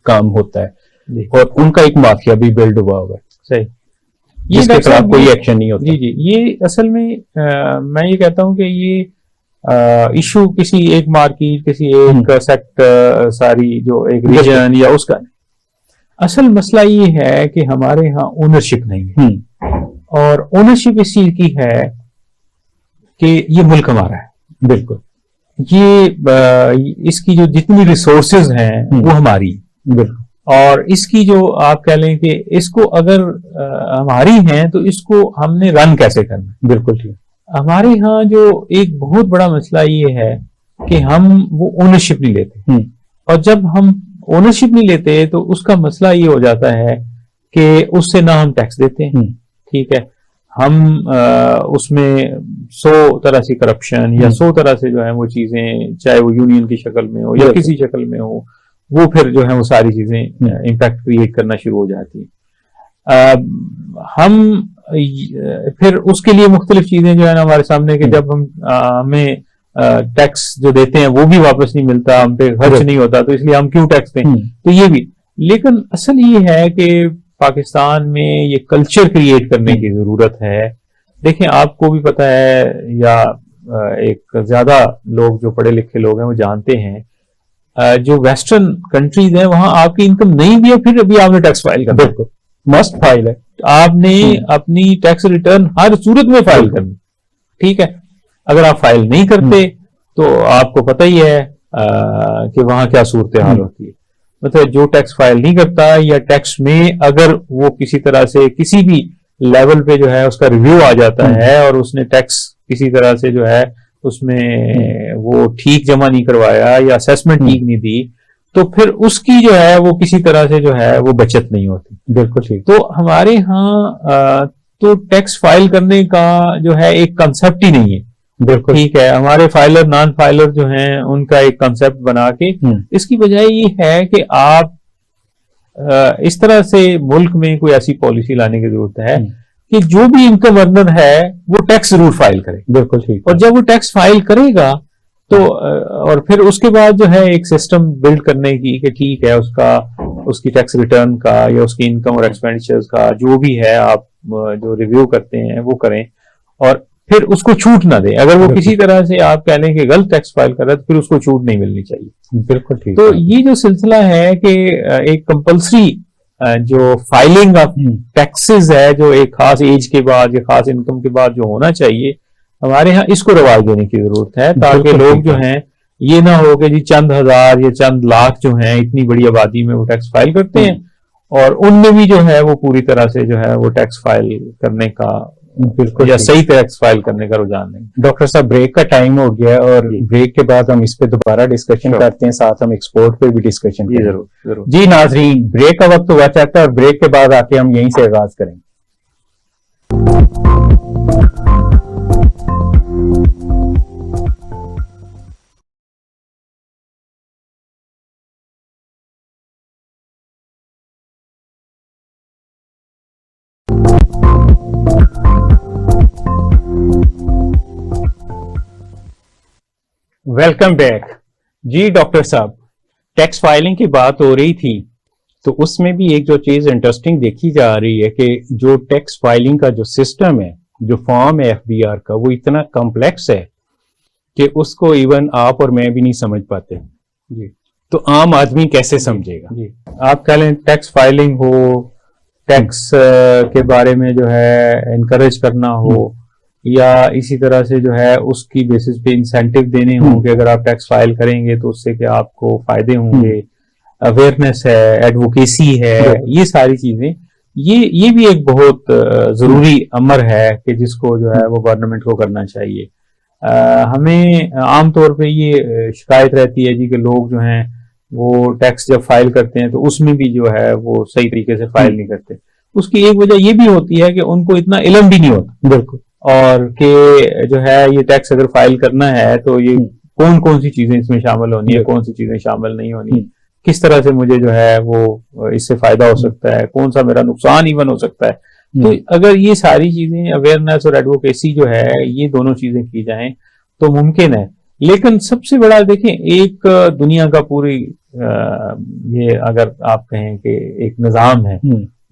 काम होता है और उनका एक माफिया भी बिल्ड हुआ है। सही। जिसके खिलाफ कोई एक्शन नहीं होता। जी। ये असल में मैं ये कहता हूं कि ये इशू किसी एक मार्केट, किसी एक सेक्टर, सारी जो एक रीजन या उसका, असल मसला ये है कि हमारे यहाँ ओनरशिप नहीं है। और ओनरशिप इस चीज की है कि ये मुल्क हमारा है। बिल्कुल। ये इसकी जो जितनी रिसोर्सेज हैं वो हमारी, बिल्कुल। और इसकी जो आप कह लें कि इसको अगर हमारी हैं तो इसको हमने रन कैसे करना। बिल्कुल ठीक। हमारे यहाँ जो एक बहुत बड़ा मसला ये है कि हम वो ओनरशिप नहीं लेते, और जब हम ओनरशिप नहीं लेते तो उसका मसला ये हो जाता है कि उससे ना हम टैक्स देते हैं, ठीक है, हम उसमें 100 तरह से करप्शन या 100 तरह से जो है वो चीजें, चाहे वो यूनियन की शक्ल में हो या किसी शक्ल में हो, वो फिर जो है वो सारी चीजें इम्पैक्ट क्रिएट करना शुरू हो जाती है। हम फिर उसके लिए मुख्तलिफ चीजें जो है ना हमारे सामने कि जब हम हमें टैक्स जो देते हैं वो भी वापस नहीं मिलता, हम पे खर्च नहीं होता, तो इसलिए हम क्यों टैक्स दें। तो ये भी, लेकिन असल ये है कि पाकिस्तान में ये कल्चर क्रिएट करने की जरूरत है। देखें, आपको भी पता है या एक ज्यादा लोग जो पढ़े लिखे लोग हैं वो जानते हैं, जो वेस्टर्न कंट्रीज हैं वहां आपकी इनकम नहीं भी है फिर भी आपने टैक्स फाइल करना, बिल्कुल मस्ट फाइल है, आपने अपनी टैक्स रिटर्न हर सूरत में फाइल करनी, ठीक है। अगर आप फाइल नहीं करते तो आपको पता ही है कि वहां क्या सूरत हाल होती है। मतलब जो टैक्स फाइल नहीं करता या टैक्स में अगर वो किसी तरह से किसी भी लेवल पे जो है उसका रिव्यू आ जाता है और उसने टैक्स किसी तरह से जो है उसमें वो ठीक जमा नहीं करवाया या असेसमेंट ठीक नहीं दी, तो फिर उसकी जो है वो किसी तरह से जो है वो बचत नहीं होती। बिल्कुल ठीक। तो हमारे यहाँ तो टैक्स फाइल करने का जो है एक कंसेप्ट ही नहीं है। बिल्कुल ठीक है, हमारे फाइलर नॉन फाइलर जो हैं उनका एक कंसेप्ट बना के, इसकी वजह ये है कि आप इस तरह से मुल्क में कोई ऐसी पॉलिसी लाने की जरूरत है कि जो भी इनकम अर्नर है वो टैक्स जरूर फाइल करे। बिल्कुल ठीक। और जब वो टैक्स फाइल करेगा तो और फिर उसके बाद जो है एक सिस्टम बिल्ड करने की कि ठीक है उसकी टैक्स रिटर्न का या उसकी इनकम और एक्सपेंडिचर्स का जो भी है आप जो रिव्यू करते हैं वो करें और फिर उसको छूट ना दें। अगर वो किसी तरह से आप कह लें कि गलत टैक्स फाइल कर रहा है तो फिर उसको छूट नहीं मिलनी चाहिए। बिल्कुल ठीक। तो ये जो सिलसिला है कि एक कंपल्सरी जो फाइलिंग ऑफ टैक्सेस है जो एक खास एज के बाद या खास इनकम के बाद जो होना चाहिए, हमारे यहाँ इसको रवाज देने की जरूरत है ताकि लोग जो हैं ये ना हो कि जी चंद हजार या चंद लाख जो हैं इतनी बड़ी आबादी में वो टैक्स फाइल करते हैं और उनमें भी जो है वो पूरी तरह से जो है वो टैक्स फाइल करने का बिल्कुल या ठीक। सही टैक्स फाइल करने का रुझान नहीं। डॉक्टर साहब ब्रेक का टाइम हो गया और जी। ब्रेक के बाद हम इस पे दोबारा डिस्कशन Sure. करते हैं, साथ हम एक्सपोर्ट पे भी डिस्कशन जी करेंगे। जरूर जरूर। जी नाजरीन, ब्रेक का वक्त हुआ चाहता है और ब्रेक के बाद आके हम यहीं से आगाज करेंगे। Welcome back. जी डॉक्टर साहब, टैक्स फाइलिंग की बात हो रही थी, तो उसमें भी एक जो चीज इंटरेस्टिंग देखी जा रही है कि जो टैक्स फाइलिंग का जो सिस्टम है, जो फॉर्म है एफबीआर का, वो इतना कॉम्प्लेक्स है कि उसको इवन आप और मैं भी नहीं समझ पाते। जी। तो आम आदमी कैसे समझेगा? जी, आप कह लें टैक्स फाइलिंग हो, टैक्स के बारे में जो है इनकरेज करना हो, या इसी तरह से जो है उसकी बेसिस पे इंसेंटिव देने हों कि अगर आप टैक्स फाइल करेंगे तो उससे क्या आपको फायदे होंगे, अवेयरनेस है, एडवोकेसी है, ये सारी चीजें, ये भी एक बहुत जरूरी अमर है कि जिसको जो है वो गवर्नमेंट को करना चाहिए। हमें आमतौर पे ये शिकायत रहती है जी कि लोग जो हैं वो टैक्स जब फाइल करते हैं तो उसमें भी जो है वो सही तरीके से फाइल नहीं करते। उसकी एक वजह ये भी होती है कि उनको इतना इल्म भी नहीं होता, बिल्कुल, और कि जो है ये टैक्स अगर फाइल करना है तो ये कौन कौन सी चीजें इसमें शामिल होनी है, कौन सी चीजें शामिल नहीं होनी, किस तरह से मुझे जो है वो इससे फायदा हो सकता है, कौन सा मेरा नुकसान इवन हो सकता है। तो अगर ये सारी चीजें, अवेयरनेस और एडवोकेसी जो है, ये दोनों चीजें की जाएं तो मुमकिन है। लेकिन सबसे बड़ा देखें, एक दुनिया का पूरी ये अगर आप कहें कि एक निजाम है,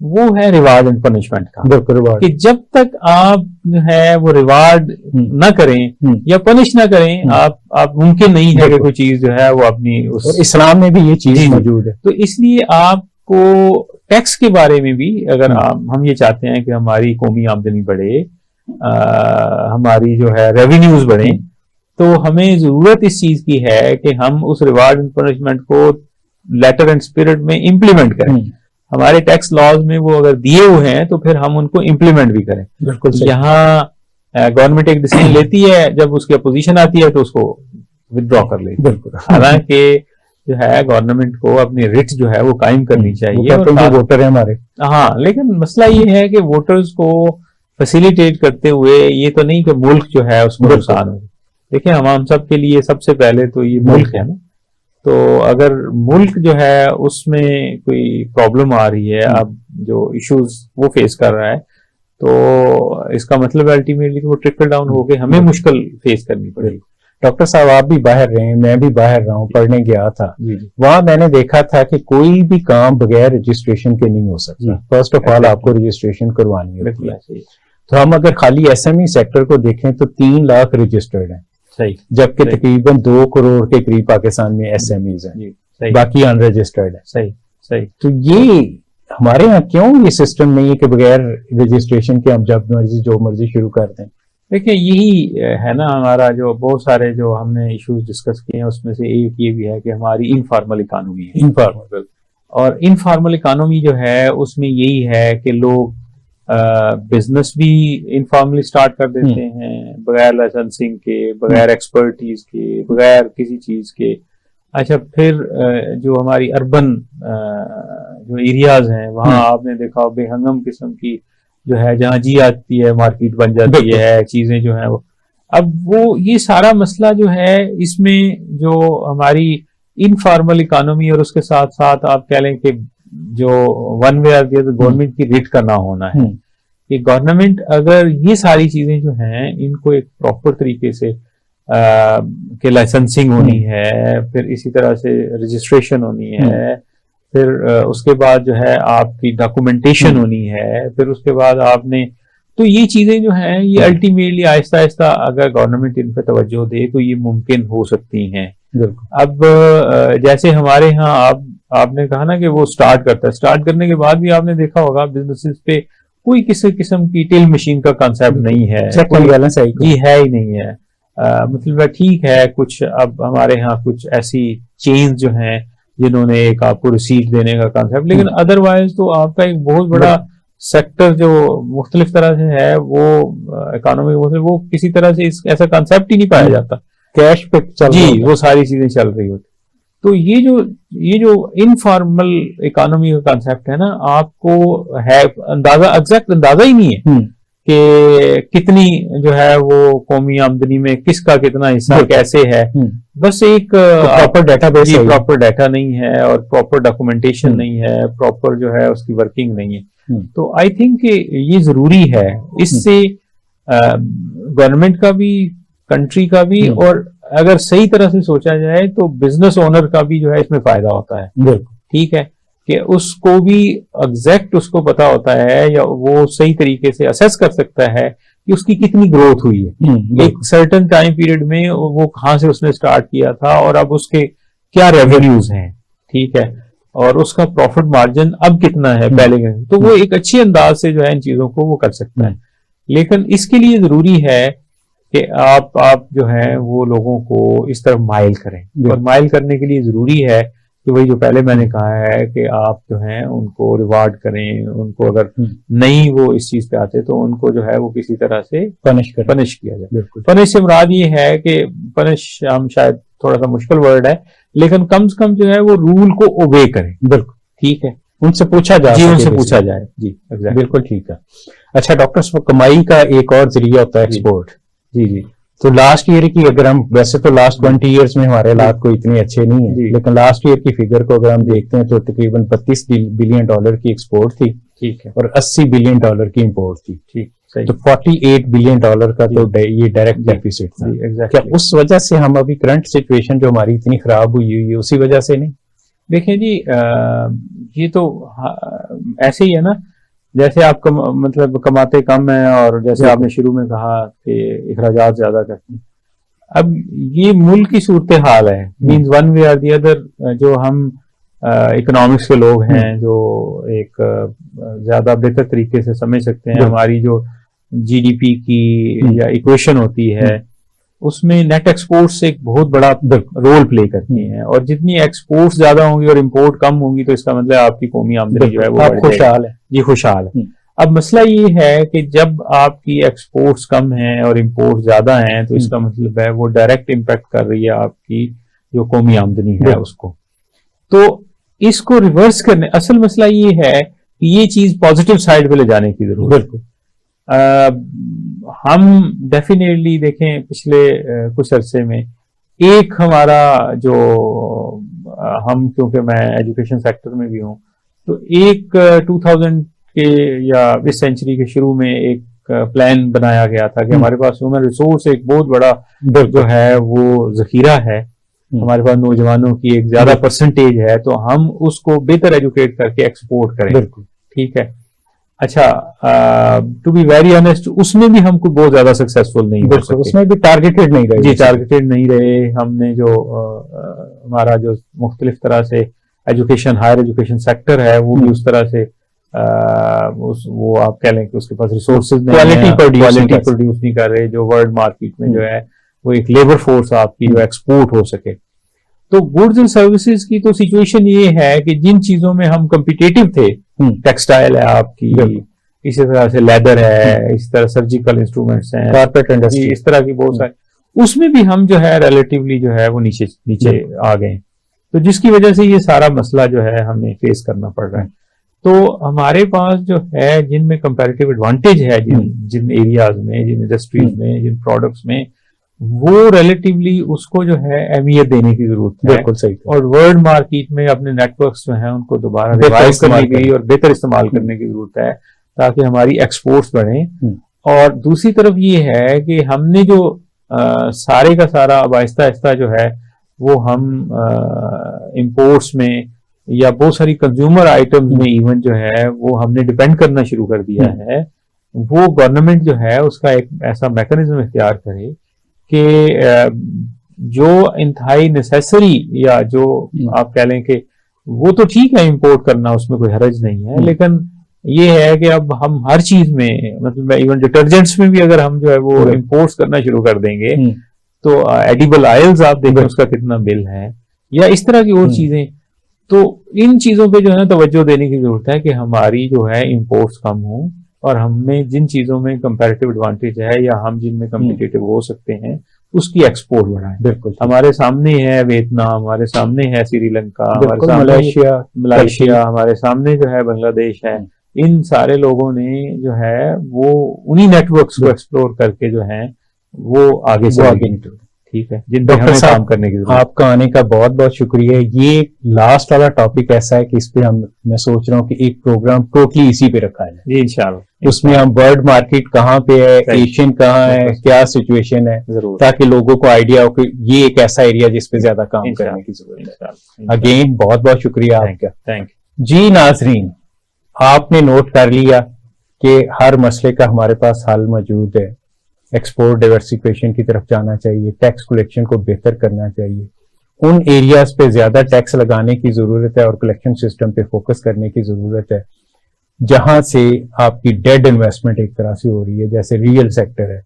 वो है रिवार्ड एंड पनिशमेंट का। रिवार्ड कि जब तक आप जो है वो रिवार्ड ना करें या पनिश ना करें, आप मुमकिन नहीं है कि कोई चीज जो है वो अपनी उस, इस्लाम में भी ये चीज मौजूद है। तो इसलिए आपको टैक्स के बारे में भी, अगर हम ये चाहते हैं कि हमारी कौमी आमदनी बढ़े, हमारी जो है रेवेन्यूज बढ़े, तो हमें जरूरत इस चीज की है कि हम उस रिवार्ड एंड पनिशमेंट को लेटर एंड स्पिरिट में इंप्लीमेंट करें। हमारे टैक्स लॉज में वो अगर दिए हुए हैं तो फिर हम उनको इंप्लीमेंट भी करें। बिल्कुल, यहाँ गवर्नमेंट एक डिसीजन लेती है, जब उसकी अपोजिशन आती है तो उसको विदड्रॉ कर लेती है। बिल्कुल, हालांकि जो है गवर्नमेंट को अपनी रिट जो है वो कायम करनी चाहिए। वोटर है हमारे, हाँ, लेकिन मसला ये है कि वोटर्स को फैसिलिटेट करते हुए ये तो नहीं कि मुल्क जो है उसको नुकसान हो। देखिए, हम सब के लिए सबसे पहले तो ये मुल्क है ना, तो अगर मुल्क जो है उसमें कोई प्रॉब्लम आ रही है, अब जो इश्यूज वो फेस कर रहा है, तो इसका मतलब अल्टीमेटली वो ट्रिकल डाउन होके हमें मुश्किल फेस करनी पड़ेगी। डॉक्टर साहब, आप भी बाहर रहे, मैं भी बाहर रहा हूँ, पढ़ने गया था, वहां मैंने देखा था कि कोई भी काम बगैर रजिस्ट्रेशन के नहीं हो सकता। फर्स्ट ऑफ ऑल आपको रजिस्ट्रेशन करवानी होती है। तो हम अगर खाली एसएमई सेक्टर को देखें तो 3 लाख रजिस्टर्ड हैं, सही, जबकि तकरीबन 2 करोड़ के करीब पाकिस्तान में एसएमईज हैं, बाकी अनरजिस्टर्ड है। सही सही। तो ये हमारे यहाँ क्यों ये सिस्टम नहीं है कि बगैर रजिस्ट्रेशन के हम जब मर्जी जो मर्जी शुरू कर दें? देखिए, यही है ना हमारा जो बहुत सारे जो हमने इश्यूज डिस्कस किए हैं, उसमें से एक ये भी है कि हमारी इनफॉर्मल इकोनॉमी है। इनफॉर्मल, और इनफॉर्मल इकोनॉमी जो है उसमें यही है कि लोग बिजनेस भी इनफॉर्मली स्टार्ट कर देते हैं, बगैर लाइसेंसिंग के, बगैर एक्सपर्टीज के, बगैर किसी चीज के। अच्छा, फिर जो हमारी अर्बन जो एरियाज हैं, वहां आपने देखा बेहंगम किस्म की जो है, जहां जी आती है मार्केट बन जाती है, चीजें जो है वो। अब वो ये सारा मसला जो है, इसमें जो हमारी इनफॉर्मल इकोनॉमी और उसके साथ साथ आप कह लें कि जो वन वे और गवर्नमेंट की रेट का ना होना है, कि गवर्नमेंट अगर ये सारी चीजें जो हैं इनको एक प्रॉपर तरीके से के लाइसेंसिंग होनी है, फिर इसी तरह से रजिस्ट्रेशन होनी है, फिर उसके बाद जो है आपकी डॉक्यूमेंटेशन होनी है, फिर उसके बाद आपने, तो ये चीजें जो हैं ये अल्टीमेटली आहिस्ता आहिस्ता अगर गवर्नमेंट इन पर तवज्जो दे तो ये मुमकिन हो सकती हैं। अब जैसे हमारे यहाँ आपने कहा ना कि वो स्टार्ट करता है, स्टार्ट करने के बाद भी आपने देखा होगा बिजनेसेस पे कोई किसी किस्म की टिल मशीन का कंसेप्ट नहीं है, जी है ही नहीं है। मतलब ठीक है, कुछ अब हमारे यहाँ कुछ ऐसी चेन्स जो हैं जिन्होंने एक आपको रिसीट देने का कंसेप्ट, लेकिन अदरवाइज तो आपका एक बहुत बड़ा सेक्टर जो मुख्तलिफ तरह से है, वो इकोनॉमी वो किसी तरह से ऐसा कंसेप्ट ही नहीं पाया जाता। कैश पे चल जी, वो सारी चीजें चल रही होती। तो ये जो इनफॉर्मल इकोनॉमी का कंसेप्ट है ना, आपको है एग्जैक्ट अंदाजा ही नहीं है कि कितनी जो है वो कौमी आमदनी में किसका कितना हिस्सा कैसे है। बस एक प्रॉपर डेटाबेस, प्रॉपर डाटा नहीं है और प्रॉपर डॉक्यूमेंटेशन नहीं है, प्रॉपर जो है उसकी वर्किंग नहीं है। तो आई थिंक ये जरूरी है, इससे गवर्नमेंट का भी, कंट्री का भी, और अगर सही तरह से सोचा जाए तो बिजनेस ओनर का भी जो है इसमें फायदा होता है। ठीक है, कि उसको भी एग्जैक्ट उसको पता होता है, या वो सही तरीके से असेस कर सकता है कि उसकी कितनी ग्रोथ हुई है एक सर्टेन टाइम पीरियड में, वो कहां से उसने स्टार्ट किया था और अब उसके क्या रेवेन्यूज हैं। ठीक है, और उसका प्रॉफिट मार्जिन अब कितना है पहले, तो वो एक अच्छे अंदाज से जो है इन चीजों को वो कर सकता है। लेकिन इसके लिए जरूरी है कि आप जो है वो लोगों को इस तरफ माइल करें, और माइल करने के लिए जरूरी है कि वही जो पहले मैंने कहा है कि आप जो है उनको रिवार्ड करें, उनको अगर नहीं वो इस चीज पे आते तो उनको जो है वो किसी तरह से पनिश किया जाए। पनिश से मुराद ये है कि पनिश हम शायद थोड़ा सा मुश्किल वर्ड है, लेकिन कम से कम जो है वो रूल को ओबे करें। बिल्कुल ठीक है, उनसे पूछा जाए जी, उनसे पूछा जाए जी, बिल्कुल ठीक है। अच्छा डॉक्टर, कमाई का एक और जरिया होता है एक्सपोर्ट। जी। तो लास्ट ईयर की अगर हम, वैसे तो लास्ट 20 ईयर्स में हमारे हालात कोई इतने अच्छे नहीं है, लेकिन लास्ट ईयर की फिगर को अगर हम देखते हैं तो तकरीबन $32 बिलियन की एक्सपोर्ट थी। ठीक है, और $80 बिलियन की इंपोर्ट थी। ठीक, तो $48 बिलियन का तो ये डायरेक्ट डेफिसिट था। क्या उस वजह से हम अभी करंट सिचुएशन जो हमारी इतनी खराब हुई है उसी वजह से नहीं? देखिए जी, ये तो ऐसे ही है ना, जैसे आप मतलब कमाते कम है, और जैसे आपने शुरू में कहा कि इखराजात ज्यादा करते हैं। अब ये मुल्क की सूरत हाल है, मींस वन वे और दी अदर, जो हम इकोनॉमिक्स के लोग हैं, जो एक ज्यादा बेहतर तरीके से समझ सकते हैं हमारी जो जीडीपी की या इक्वेशन होती है, उसमें नेट एक्सपोर्ट्स एक बहुत बड़ा रोल प्ले करती हैं, और जितनी एक्सपोर्ट्स ज्यादा होंगी और इंपोर्ट कम होंगी तो इसका मतलब आपकी कौमी आमदनी जो है वो खुशहाल है जी, खुशहाल है। अब मसला ये है कि जब आपकी एक्सपोर्ट्स कम हैं और इंपोर्ट ज्यादा हैं, तो इसका मतलब है वो डायरेक्ट इम्पैक्ट कर रही है आपकी जो कौमी आमदनी है उसको। तो इसको रिवर्स करने, असल मसला ये है कि ये चीज पॉजिटिव साइड पे ले जाने की जरूरत है। हम डेफिनेटली देखें पिछले कुछ अरसे में एक हमारा जो हम, क्योंकि मैं एजुकेशन सेक्टर में भी हूं, तो एक 2000 के या इस सेंचुरी के शुरू में एक प्लान बनाया गया था कि हमारे पास ह्यूमन रिसोर्स एक बहुत बड़ा जो है वो जखीरा है, हमारे पास नौजवानों की एक ज्यादा परसेंटेज है, तो हम उसको बेहतर एजुकेट करके एक्सपोर्ट करें। ठीक है, अच्छा, टू बी वेरी ऑनेस्ट, उसमें भी हम कुछ बहुत ज्यादा सक्सेसफुल नहीं हो सके, उसमें भी टारगेटेड नहीं रहे। जी, टारगेटेड नहीं रहे हमने। जो हमारा जो मुख्तलिफ तरह से एजुकेशन, हायर एजुकेशन सेक्टर है, वो भी उस तरह से वो आप कह लें कि उसके पास रिसोर्सेज नहीं, क्वालिटी प्रोड्यूस नहीं कर रहे, जो वर्ल्ड मार्केट में जो है वो एक लेबर फोर्स आपकी जो एक्सपोर्ट हो सके। तो गुड्स एंड सर्विसेज की तो सिचुएशन ये है कि जिन चीजों में हम कम्पिटिटिव थे, टेक्सटाइल है आपकी, इसी तरह से लेदर है, इसी तरह सर्जिकल इंस्ट्रूमेंट्स हैं, कारपेट इंडस्ट्री, इस तरह की बहुत सारी, उसमें भी हम जो है रिलेटिवली जो है वो नीचे आ गए। तो जिसकी वजह से ये सारा मसला जो है हमें फेस करना पड़ रहा है। तो हमारे पास जो है जिनमें कंपैरेटिव एडवांटेज है, जिन एरियाज में, जिन इंडस्ट्रीज में, जिन प्रोडक्ट्स में, वो रिलेटिवली उसको जो है अहमियत देने की जरूरत है। बिल्कुल सही। और वर्ल्ड मार्केट में अपने नेटवर्क्स जो है उनको दोबारा रिवाइव करने की और बेहतर इस्तेमाल करने की जरूरत है, ताकि हमारी एक्सपोर्ट्स बढ़े। और दूसरी तरफ ये है कि हमने जो सारे का सारा अब आहिस्ता आहिस्ता जो है वो हम इंपोर्ट्स में या बहुत सारी कंज्यूमर आइटम्स में इवन जो है वो हमने डिपेंड करना शुरू कर दिया है। वो गवर्नमेंट जो है उसका एक ऐसा मैकेनिज्म इख्तियार करे कि जो इंतहाई नेसेसरी, या जो आप कह लें कि वो तो ठीक है इंपोर्ट करना, उसमें कोई हरज नहीं है, लेकिन ये है कि अब हम हर चीज में, मतलब इवन डिटर्जेंट्स में भी अगर हम जो है वो इंपोर्ट्स करना शुरू कर देंगे, तो एडिबल ऑयल्स आप देखें उसका कितना बिल है, या इस तरह की और चीजें, तो इन चीजों पे जो है ना तवज्जो देने की जरूरत है कि हमारी जो है इंपोर्ट्स कम हो, और हमें जिन चीजों में कंपैरेटिव एडवांटेज है या हम जिनमें कम्पिटिटिव हो सकते हैं उसकी एक्सपोर्ट बढ़ाएं। बिल्कुल हमारे सामने है वियतनाम, हमारे सामने है श्रीलंका, हमारे बिल्कुल, सामने मलेशिया, हमारे सामने जो है बांग्लादेश है। इन सारे लोगों ने जो है वो उन्हीं नेटवर्क्स को एक्सप्लोर करके जो है वो आगे से ठीक है, जिन पे डॉक्टर हमें काम साहब करने की जरूरत है। आपका आने का बहुत बहुत शुक्रिया। ये लास्ट वाला टॉपिक ऐसा है कि इस पे मैं सोच रहा हूँ कि एक प्रोग्राम टोटली इसी पे रखा जाए। जी इंशाल्लाह। उसमें हम वर्ल्ड मार्केट कहाँ पे है, सही। एशियन कहाँ है, क्या सिचुएशन है, जरूर। ताकि लोगों को आइडिया हो कि ये एक ऐसा एरिया जिस पे ज्यादा काम करने की जरूरत है। अगेन बहुत बहुत शुक्रिया आपका। थैंक जी नाजरीन, आपने नोट कर लिया कि हर मसले का हमारे पास हल मौजूद है। एक्सपोर्ट डाइवर्सिफिकेशन की तरफ जाना चाहिए, टैक्स कलेक्शन को बेहतर करना चाहिए, उन एरियाज पे ज्यादा टैक्स लगाने की जरूरत है और कलेक्शन सिस्टम पे फोकस करने की जरूरत है जहां से आपकी डेड इन्वेस्टमेंट एक तरह से हो रही है। जैसे रियल सेक्टर है,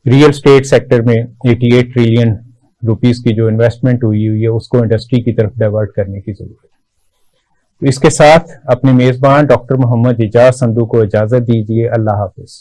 रियल स्टेट सेक्टर में 88 ट्रिलियन रुपीस की जो इन्वेस्टमेंट हुई है उसको इंडस्ट्री की तरफ डाइवर्ट करने की जरूरत है। तो इसके साथ अपने मेजबान डॉक्टर मोहम्मद इजाज संधू को इजाजत दीजिए। अल्लाह हाफिज।